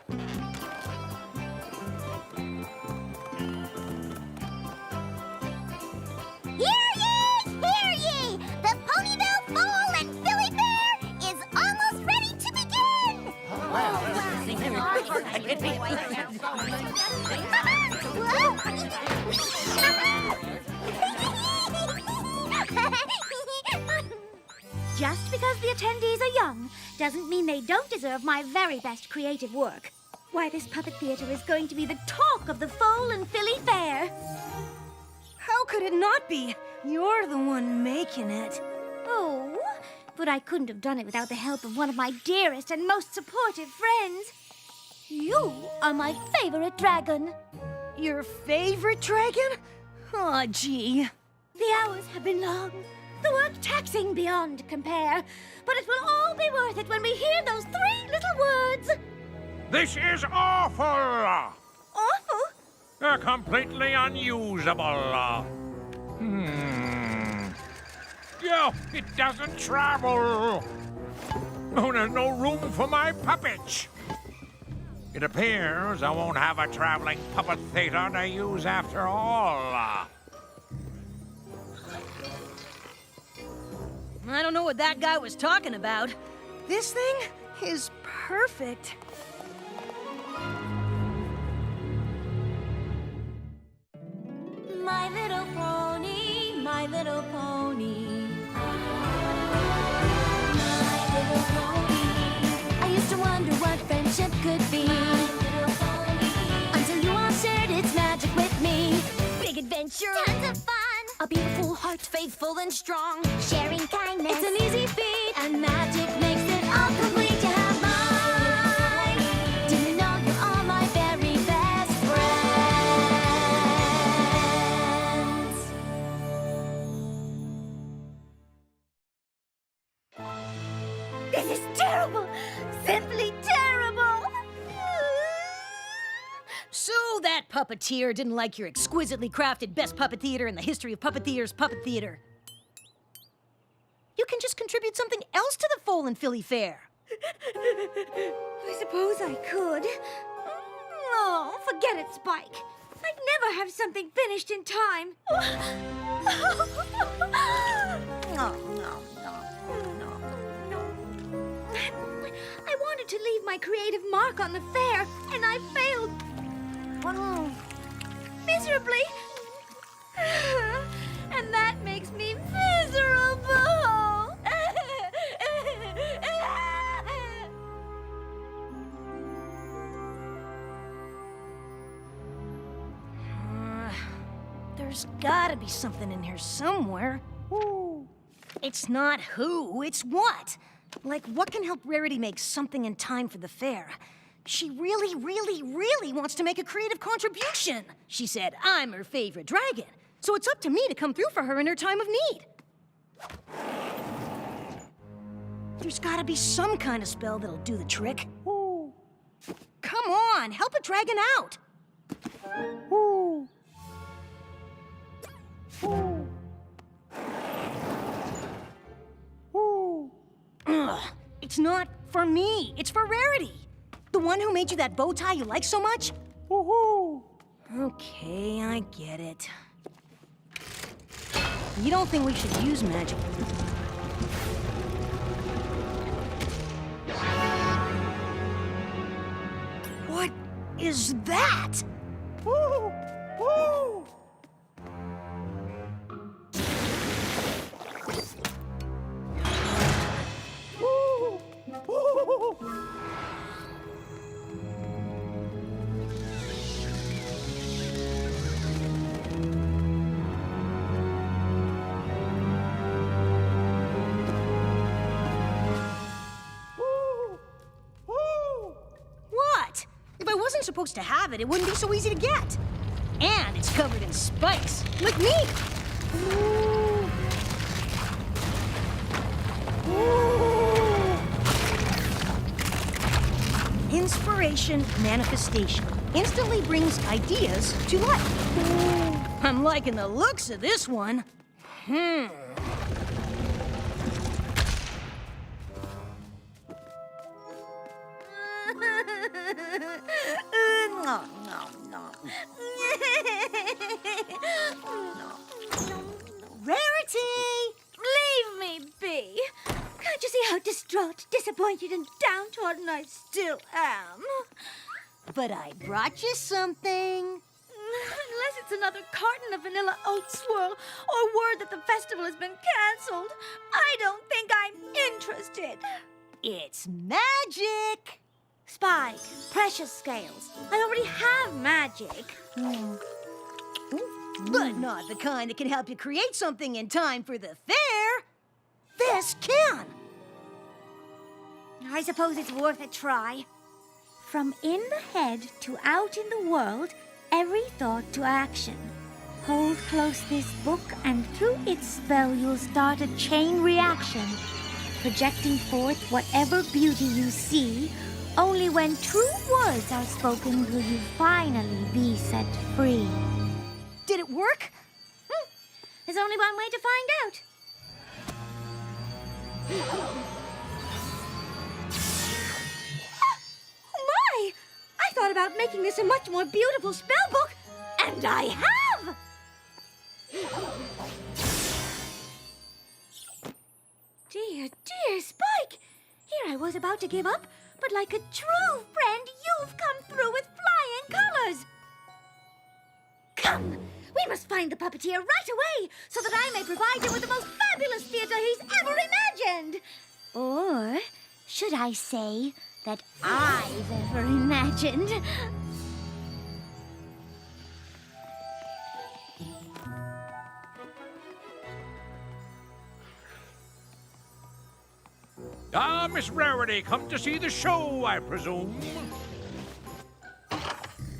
Hear ye! Hear ye! The Ponyville Foal and Philly Fair is almost ready to begin! Just because the attendees are young doesn't mean they don't deserve my very best creative work. Why, this puppet theater is going to be the talk of the Foal and Philly Fair. How could it not be? You're the one making it. Oh, but I couldn't have done it without the help of one of my dearest and most supportive friends. You are my favorite dragon. Your favorite dragon? Aw, gee. The hours have been long, the work taxing beyond compare, but it will all be worth it when we hear those three little words. This is awful! Awful? Completely unusable. Yeah, it doesn't travel. Oh, there's no room for my puppets. It appears I won't have a traveling puppet theater to use after all. I don't know what that guy was talking about. This thing is perfect. My little pony, my little pony. My little pony. I used to wonder what friendship could be. My little pony. Until you all shared its magic with me. Big adventure. Tons of fun. A beautiful heart, faithful and strong. Sharing kindness. It's an easy feat. And magic makes it all complete. You have mine. Do you know you're all my very best friends? This is terrible! Simply terrible! So that puppeteer didn't like your exquisitely crafted best puppet theater in the history of puppet theater's puppet theater. You can just contribute something else to the Foal and Philly Fair. I suppose I could. Oh, forget it, Spike. I'd never have something finished in time. No. I wanted to leave my creative mark on the fair, and I failed. Miserably. And that makes me miserable. There's gotta be something in here somewhere. Ooh. It's not who, it's what. Like, what can help Rarity make something in time for the fair? She really wants to make a creative contribution. She said I'm her favorite dragon, so it's up to me to come through for her in her time of need. There's gotta be some kind of spell that'll do the trick. Ooh. Come on, help a dragon out. Ooh. Ooh. Ooh. Ugh. It's not for me, it's for Rarity. The one who made you that bow tie you like so much? Woohoo! Okay, I get it. You don't think we should use magic? What is that? Woo! Woo! Woo! Woo! What? If I wasn't supposed to have it, it wouldn't be so easy to get. And it's covered in spikes, like me. Ooh. Ooh. Inspiration manifestation instantly brings ideas to life. Ooh. I'm liking the looks of this one. Nom, nom, nom. Rarity! Leave me be. Can't you see how distraught, disappointed, and downtrodden I still am? But I brought you something. Unless it's another carton of vanilla oat swirl or word that the festival has been cancelled, I don't think I'm interested. It's magic. Spike, precious scales. I already have magic. But not the kind that can help you create something in time for the fair. This can. I suppose it's worth a try. From in the head to out in the world, every thought to action. Hold close this book, and through its spell you'll start a chain reaction, projecting forth whatever beauty you see. Only when true words are spoken will you finally be set free. Did it work? There's only one way to find out. Oh my! I thought about making this a much more beautiful spell book, and I have! Dear, dear Spike! Here I was about to give up, but like a true friend, you've come through with flying colors! Come! We must find the puppeteer right away, so that I may provide him with the most fabulous theater he's ever imagined! Or should I say that I've ever imagined? Ah, Miss Rarity, come to see the show, I presume.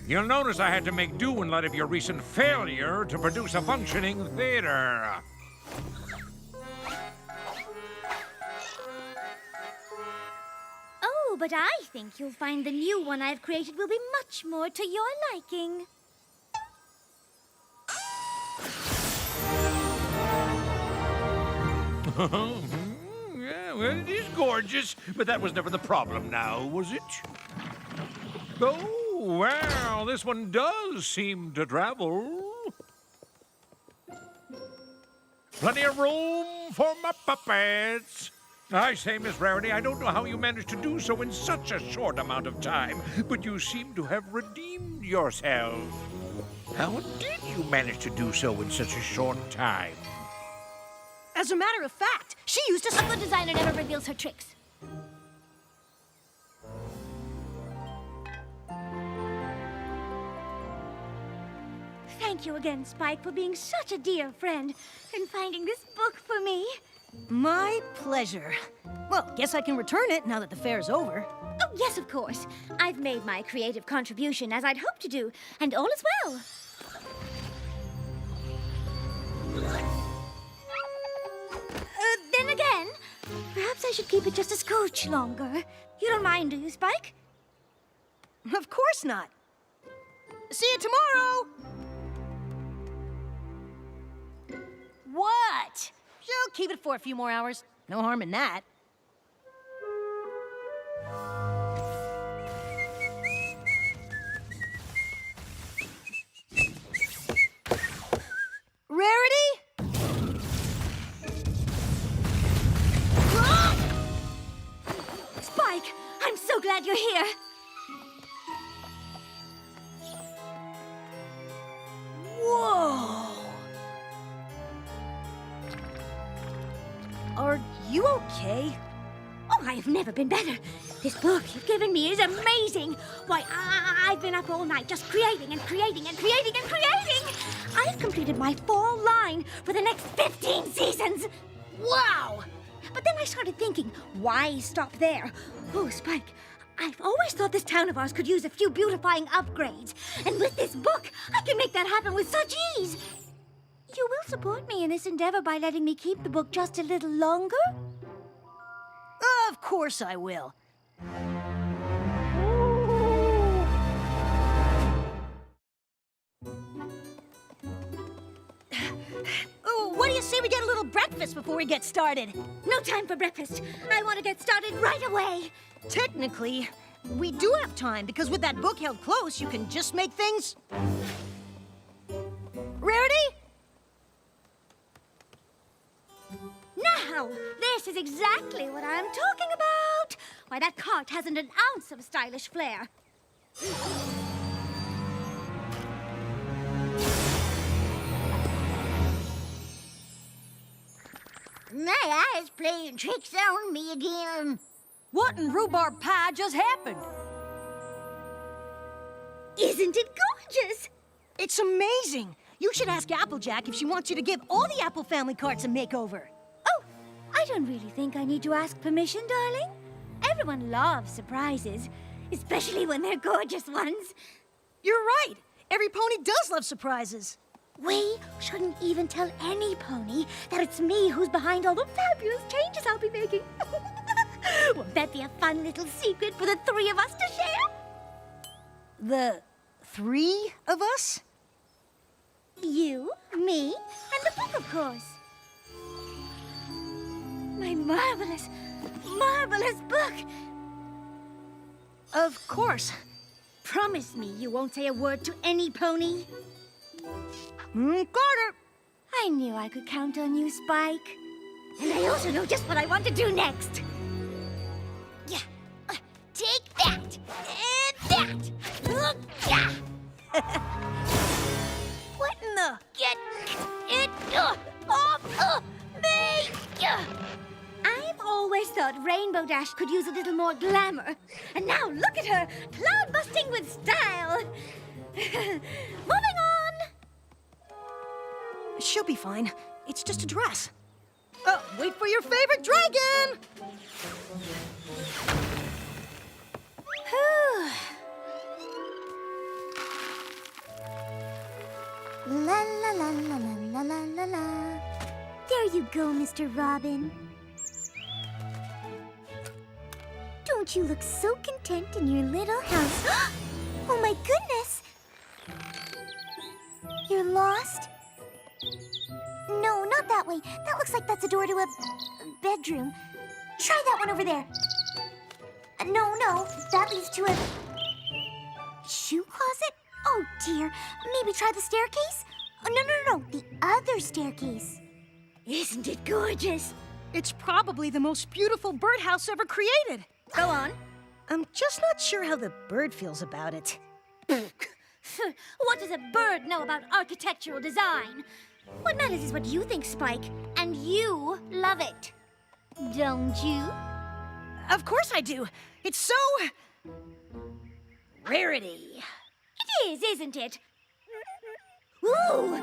You'll notice I had to make do in light of your recent failure to produce a functioning theater. Oh, but I think you'll find the new one I've created will be much more to your liking. Yeah, well, it is gorgeous, but that was never the problem now, was it? Oh, well, this one does seem to travel. Plenty of room for my puppets. I say, Miss Rarity, I don't know how you managed to do so in such a short amount of time, but you seem to have redeemed yourself. How did you manage to do so in such a short time? As a matter of fact, she used A good designer never reveals her tricks. Thank you again, Spike, for being such a dear friend and finding this book for me. My pleasure. Well, guess I can return it now that the fair's over. Oh, yes, of course. I've made my creative contribution as I'd hoped to do, and all is well. Then again, perhaps I should keep it just a scooch longer. You don't mind, do you, Spike? Of course not. See you tomorrow. What? She'll keep it for a few more hours. No harm in that. Rarity? Spike, I'm so glad you're here. Whoa! Are you okay? Oh, I have never been better. This book you've given me is amazing. Why, I've been up all night just creating and creating and creating and creating. I've completed my fall line for the next 15 seasons. Wow! But then I started thinking, why stop there? Oh, Spike, I've always thought this town of ours could use a few beautifying upgrades. And with this book, I can make that happen with such ease. You will support me in this endeavor by letting me keep the book just a little longer? Of course I will. Oh, what do you say we get a little breakfast before we get started? No time for breakfast. I want to get started right away. Technically, We do have time, because with that book held close, you can just make things... Rarity? Now, this is exactly what I'm talking about. Why, that cart hasn't an ounce of stylish flair. My eye's playing tricks on me again. What in rhubarb pie just happened? Isn't it gorgeous? It's amazing. You should ask Applejack if she wants you to give all the Apple family carts a makeover. Oh, I don't really think I need to ask permission, darling. Everyone loves surprises, especially when they're gorgeous ones. You're right. Every pony does love surprises. We shouldn't even tell any pony that it's me who's behind all the fabulous changes I'll be making. Won't that be a fun little secret for the three of us to share? The three of us? You, me, and the book, of course. My marvelous, marvelous book. Of course. Promise me you won't say a word to any pony. Carter! I knew I could count on you, Spike. And I also know just what I want to do next. Yeah. Take that. And that. Yeah. What in the... Get it off me. I've always thought Rainbow Dash could use a little more glamour. And now look at her, cloud busting with style. Moving on. She'll be fine. It's just a dress. Wait for your favorite dragon! La la la la la la la la. There you go, Mr. Robin. Don't you look so content in your little house? Oh my goodness! You're lost? No, not that way. That looks like that's a door to a bedroom. Try that one over there. No, that leads to a shoe closet? Oh dear. Maybe try the staircase? Oh, no, the other staircase. Isn't it gorgeous? It's probably the most beautiful birdhouse ever created. Go on. I'm just not sure how the bird feels about it. What does a bird know about architectural design? What matters is what you think, Spike, and you love it. Don't you? Of course I do. It's so... Rarity. It is, isn't it? Ooh!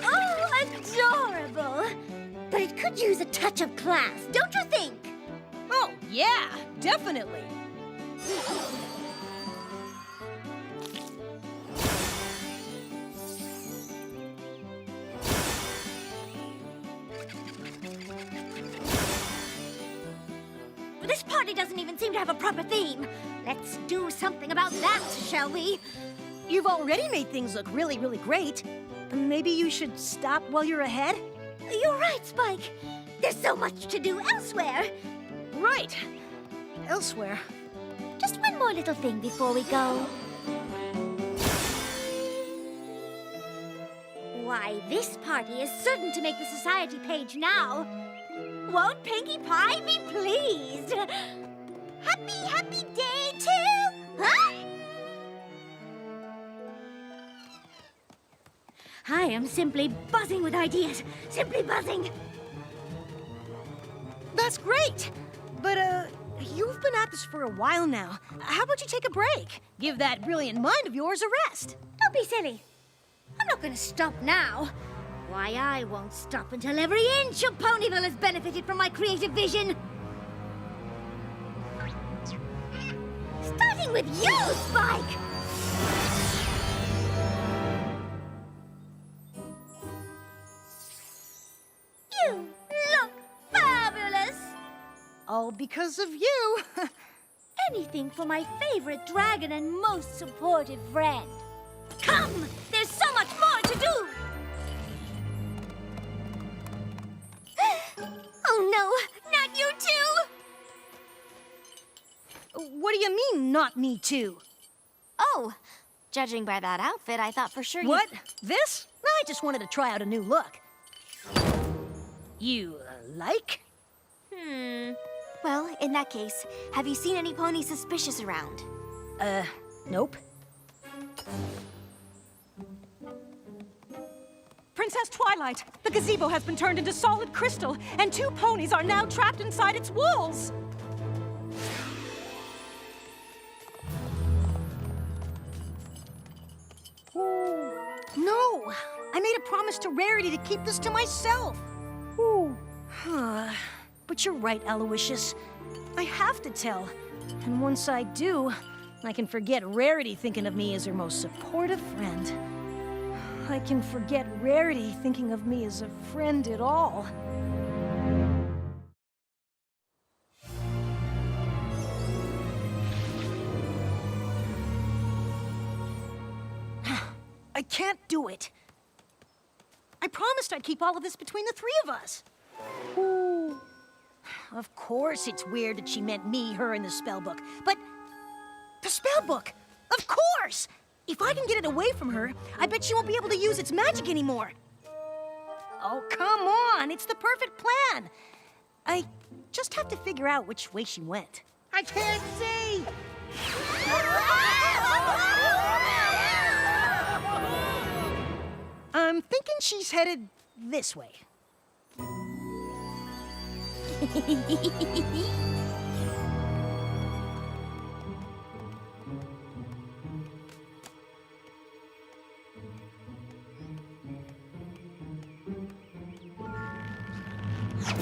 Oh, adorable! But it could use a touch of class, don't you think? Oh, yeah, definitely. This party doesn't even seem to have a proper theme. Let's do something about that, shall we? You've already made things look really, really great. Maybe you should stop while you're ahead? You're right, Spike. There's so much to do elsewhere. Right. Elsewhere. Just one more little thing before we go. Why, this party is certain to make the society page now. Won't Pinkie Pie be pleased? Happy day to... Huh? I am simply buzzing with ideas. Simply buzzing. That's great. But, you've been at this for a while now. How about you take a break? Give that brilliant mind of yours a rest. Don't be silly. I'm not going to stop now. Why, I won't stop until every inch of Ponyville has benefited from my creative vision. Starting with you, Spike! You look fabulous! All because of you. anything for my favorite dragon and most supportive friend. Come! There's so much more to do! Oh no, not you too! What do you mean, not me too? Oh, judging by that outfit, I thought for sure you... What? This? No, I just wanted to try out a new look. You like? Well, in that case, have you seen any ponies suspicious around? Nope. Princess Twilight, the gazebo has been turned into solid crystal, and 2 ponies are now trapped inside its walls. No! I made a promise to Rarity to keep this to myself. But you're right, Aloysius. I have to tell. And once I do, I can forget Rarity thinking of me as her most supportive friend. I can forget Rarity thinking of me as a friend at all. I can't do it. I promised I'd keep all of this between the 3 of us. Of course it's weird that she meant me, her, and the spellbook. But the spellbook! Of course! If I can get it away from her, I bet she won't be able to use its magic anymore. Oh, come on! It's the perfect plan! I just have to figure out which way she went. I can't see! I'm thinking she's headed this way.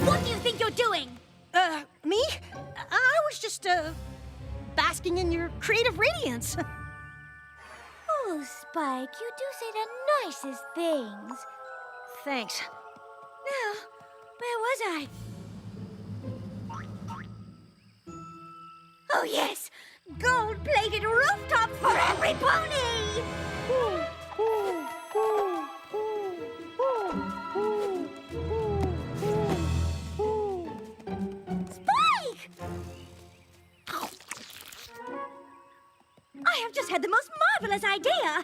What do you think you're doing? Me? I was just, basking in your creative radiance. Oh, Spike, you do say the nicest things. Thanks. Now, where was I? Oh, yes! Gold-plated rooftops for every pony! Spike! I have just had the most marvelous idea!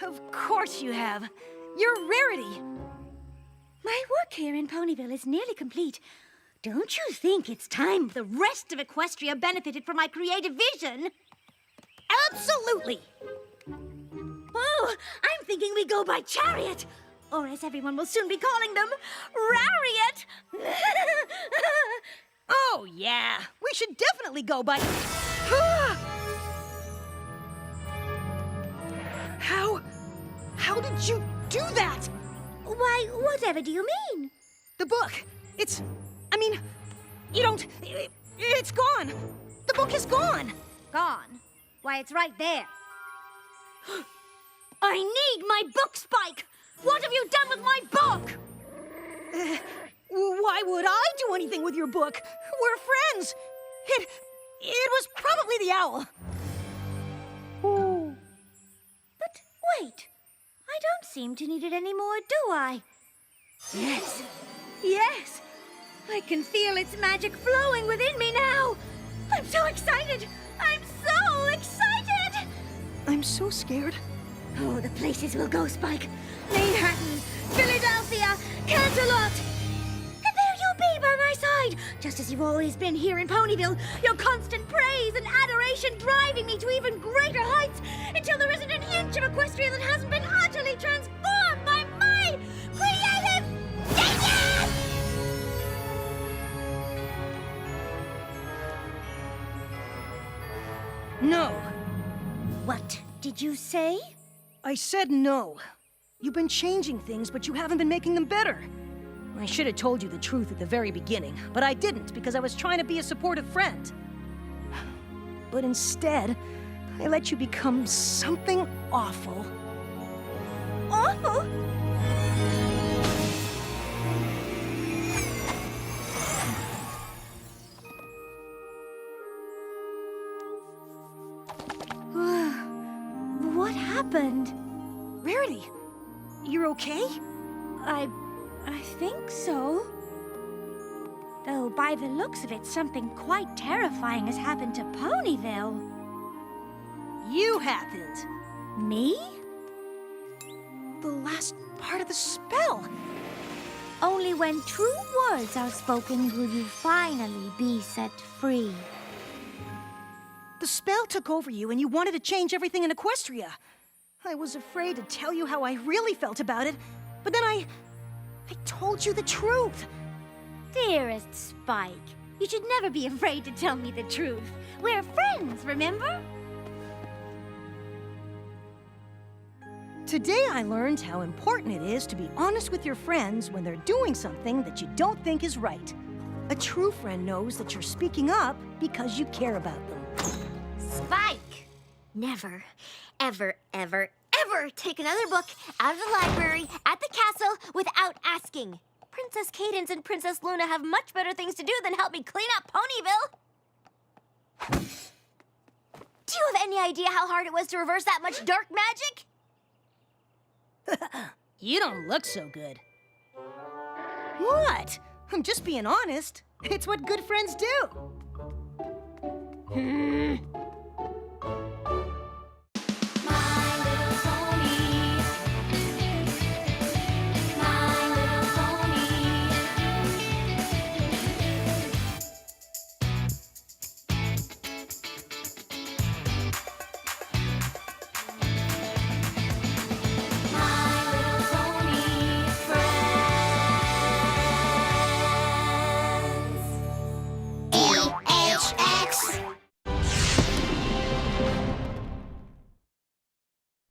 Of course you have. You're Rarity. My work here in Ponyville is nearly complete. Don't you think it's time the rest of Equestria benefited from my creative vision? Absolutely. Oh, I'm thinking we go by chariot. Or as everyone will soon be calling them, Rariot. Oh, yeah. We should definitely go by... How did you do that? Why, whatever do you mean? The book. You don't... It's gone. The book is gone. Gone? Why, it's right there. I need my book, Spike! What have you done with my book? Why would I do anything with your book? We're friends. It was probably the owl. But wait, I don't seem to need it anymore, do I? Yes, yes, I can feel its magic flowing within me now. I'm so excited. I'm so excited. I'm so scared. Oh, the places we'll go, Spike. Manhattan, Philadelphia, Canterlot. And there you'll be by my side, just as you've always been here in Ponyville, your constant praise and adoration driving me to even greater heights until there isn't an inch of Equestria that hasn't been utterly transformed by my creative genius! No. What did you say? I said no. You've been changing things, but you haven't been making them better. I should have told you the truth at the very beginning, but I didn't because I was trying to be a supportive friend. But instead, I let you become something awful. Awful? happened. Rarity, you're okay? I think so. Though by the looks of it, something quite terrifying has happened to Ponyville. You happened. Me? The last part of the spell. Only when true words are spoken will you finally be set free. The spell took over you and you wanted to change everything in Equestria. I was afraid to tell you how I really felt about it, but then I told you the truth. Dearest Spike, you should never be afraid to tell me the truth. We're friends, remember? Today I learned how important it is to be honest with your friends when they're doing something that you don't think is right. A true friend knows that you're speaking up because you care about them. Spike! Never, ever, ever, ever take another book out of the library at the castle without asking. Princess Cadance and Princess Luna have much better things to do than help me clean up Ponyville. Do you have any idea how hard it was to reverse that much dark magic? You don't look so good. What? I'm just being honest. It's what good friends do.